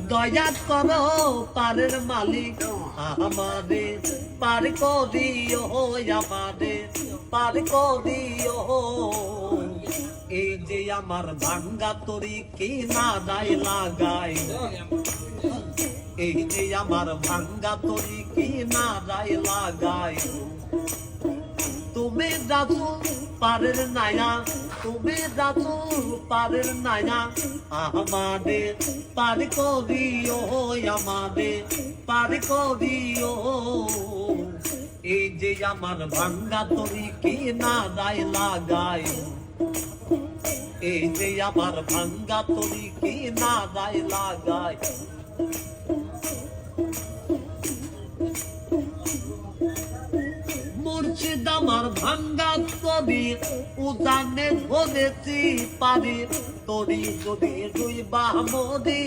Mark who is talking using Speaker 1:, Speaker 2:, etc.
Speaker 1: দয়া করো পারের মালিক আমারে পার করিও আমারে পার করিও এই যে আমার ভাঙ্গা তরি কি না দায় লাগাই এই যে আমার ভাঙ্গা তরি কি না দায় লাগাই তুমি দাদু পারের নায়া তুমি দাদু পারের নায়া আমাদের পার করিও আমাদের পার করিও এই যে আমার ভাঙ্গা তরি কি না দায় লাগাই এই যে আমার ভাঙ্গা তরি কি না দায় লাগাই মুর্শিদ আমার ভাঙ্গা তরি উদানে ধরেছি পারি তরি যদি দুই বামদি